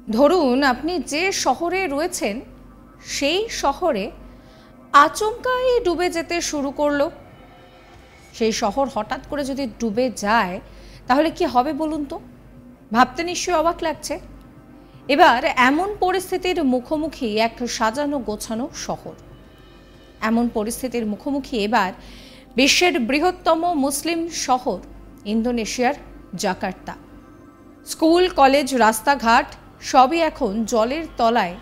ধরুন আপনি যে শহরে রয়েছেন সেই শহরে আচমকাই ডুবে যেতে শুরু করলো। সেই শহর হঠাৎ করে যদি ডুবে যায় তাহলে কি হবে বলুন তো? ভাবতে নিশ্চয়ই অবাক লাগছে। এবার এমন পরিস্থিতির মুখোমুখি এক সাজানো গোছানো শহর। এমন পরিস্থিতির মুখোমুখি এবার বিশ্বের বৃহত্তম মুসলিম শহর ইন্দোনেশিয়ার জাকার্তা। স্কুল, কলেজ, রাস্তাঘাট সবই এখন জলের তলায়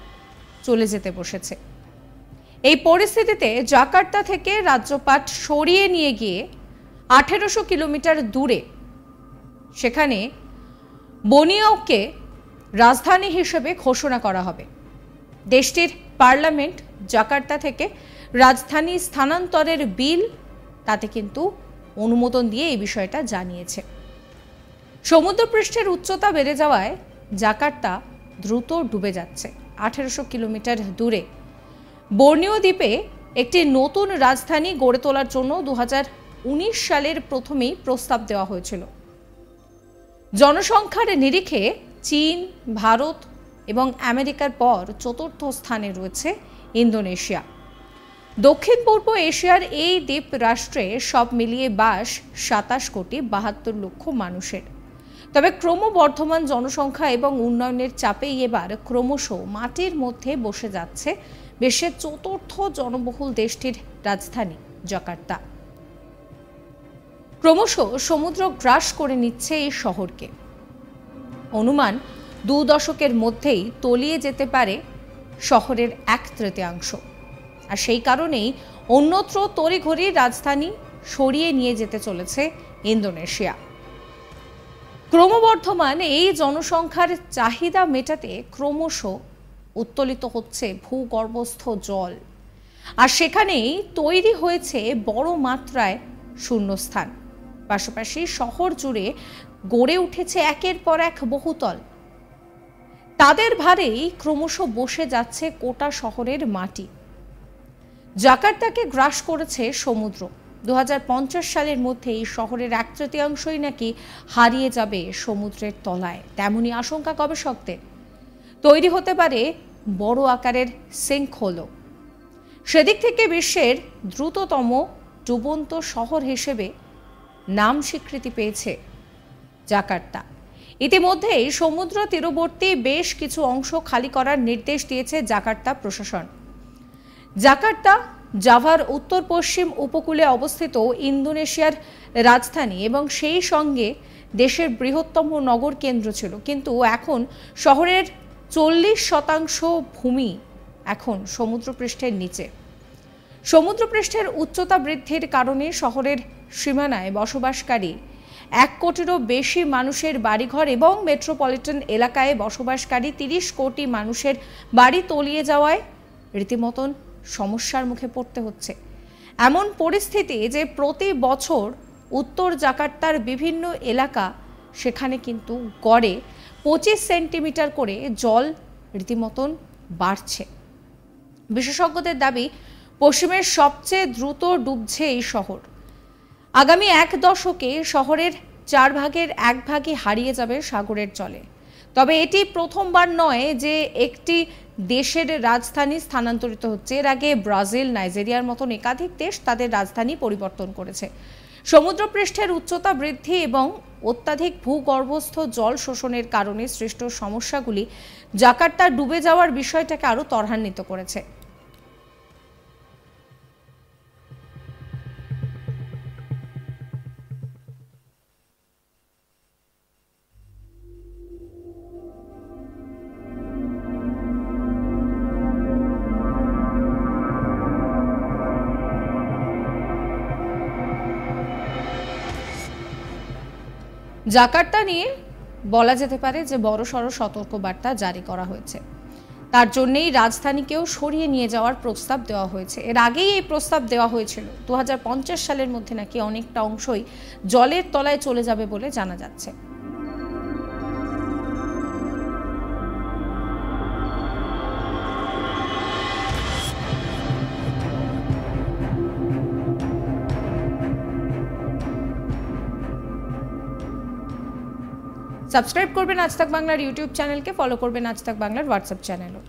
চলে যেতে বসেছে। এই পরিস্থিতিতে জাকার্তা থেকে রাজ্যপাট সরিয়ে নিয়ে গিয়ে 1800 কিলোমিটার দূরে সেখানে বর্নিওকে রাজধানী হিসেবে ঘোষণা করা হবে। দেশটির পার্লামেন্ট জাকার্তা থেকে রাজধানী স্থানান্তরের বিল তাতে কিন্তু অনুমোদন দিয়ে এই বিষয়টা জানিয়েছে। সমুদ্রপৃষ্ঠের উচ্চতা বেড়ে যাওয়ায় জাকার্তা দ্রুত ডুবে যাচ্ছে। 1800 কিলোমিটার দূরে বর্নিও দ্বীপে একটি নতুন রাজধানী গড়ে তোলার জন্য 2019 সালের প্রথমেই প্রস্তাব দেওয়া হয়েছিল। জনসংখ্যার নিরিখে চীন, ভারত এবং আমেরিকার পর চতুর্থ স্থানে রয়েছে ইন্দোনেশিয়া। দক্ষিণ পূর্ব এশিয়ার এই দ্বীপ রাষ্ট্রে সব মিলিয়ে বাস 27 কোটি 72 লক্ষ মানুষের। তবে ক্রমবর্ধমান জনসংখ্যা এবং উন্নয়নের চাপেই এবার ক্রমশ মাটির মধ্যে বসে যাচ্ছে বিশ্বের চতুর্থ জনবহুল দেশটির রাজধানী জাকার্তা। ক্রমশ সমুদ্র গ্রাস করে নিচ্ছে এই শহরকে। অনুমান 2 দশকের মধ্যেই তলিয়ে যেতে পারে শহরের 1/3। আর সেই কারণেই অন্যত্র তড়িঘড়ি রাজধানী সরিয়ে নিয়ে যেতে চলেছে ইন্দোনেশিয়া। ক্রমবর্ধমান এই জনসংখ্যার চাহিদা মেটাতে ক্রমশ উত্তোলিত হচ্ছে ভূগর্ভস্থ জল। আর সেখানেই তৈরি হয়েছে বড় মাত্রায় শূন্যস্থান। পাশাপাশি শহর জুড়ে গড়ে উঠেছে একের পর এক বহুতল। তাদের ভারেই ক্রমশ বসে যাচ্ছে কোটা শহরের মাটি। জাকার্তাকে গ্রাস করেছে সমুদ্র। 2050 সালের মধ্যে এই শহরের 1/3 নাকি হারিয়ে যাবে সমুদ্রের তলায়। তেমনই আশঙ্কা গবেষকদের। তৈরি হতে পারে বড় আকারের সিঙ্কহোলও। সেদিক থেকে বিশ্বের দ্রুততম ডুবন্ত শহর হিসেবে নাম স্বীকৃতি পেয়েছে জাকার্তা। ইতিমধ্যেই সমুদ্র তীরবর্তী বেশ কিছু অংশ খালি করার নির্দেশ দিয়েছে জাকার্তা প্রশাসন। জাকার্তা জাভার উত্তর পশ্চিম উপকূলে অবস্থিত ইন্দোনেশিয়ার রাজধানী এবং সেই সঙ্গে দেশের বৃহত্তম নগর কেন্দ্র ছিল। কিন্তু এখন শহরের 40% ভূমি এখন সমুদ্রপৃষ্ঠের নিচে। সমুদ্রপৃষ্ঠের উচ্চতা বৃদ্ধির কারণে শহরের সীমানায় বসবাসকারী 1 কোটিরও বেশি মানুষের বাড়িঘর এবং মেট্রোপলিটন এলাকায় বসবাসকারী 30 কোটি মানুষের বাড়ি তলিয়ে যাওয়ায় রীতিমতন সমস্যার মুখে পড়তে হচ্ছে। এমন পরিস্থিতি যে প্রতি বছর উত্তর জাকার্তার বিভিন্ন এলাকা সেখানে কিন্তু গড়ে 25 সেন্টিমিটার করে জল রীতিমতন বাড়ছে। বিশেষজ্ঞদের দাবি, পশ্চিমের সবচেয়ে দ্রুত ডুবছে এই শহর। আগামী 1 দশকে শহরের 4 ভাগের 1 ভাগই হারিয়ে যাবে সাগরের জলে। তবে এটি প্রথমবার নয় যে একটি দেশের রাজধানী স্থানান্তরিত হচ্ছে। এর আগে ব্রাজিল, নাইজেরিয়ার মতন একাধিক দেশ তাদের রাজধানী পরিবর্তন করেছে। সমুদ্রপৃষ্ঠের উচ্চতা বৃদ্ধি এবং অত্যাধিক ভূগর্ভস্থ জল শোষণের কারণে সৃষ্ট সমস্যাগুলি জাকার্তা ডুবে যাওয়ার বিষয়টাকে আরও ত্বরান্বিত করেছে। জাকার্তা নিয়ে বলা যেতে পারে যে বড়সড় সতর্কবার্তা জারি করা হয়েছে। তার জন্যই রাজধানীকেও সরিয়ে নিয়ে যাওয়ার প্রস্তাব দেওয়া হয়েছে। এর আগেই এই প্রস্তাব দেওয়া হয়েছিল। 2050 সালের মধ্যে নাকি অনেকটা অংশই জলের তলায় চলে যাবে বলে জানা যাচ্ছে। সাবস্ক্রাইব করবেন আজ তাক বাংলার ইউটিউব চ্যানেলকে, ফলো করবেন আজ তাক বাংলার হোয়াটসঅ্যাপ চ্যানেলও।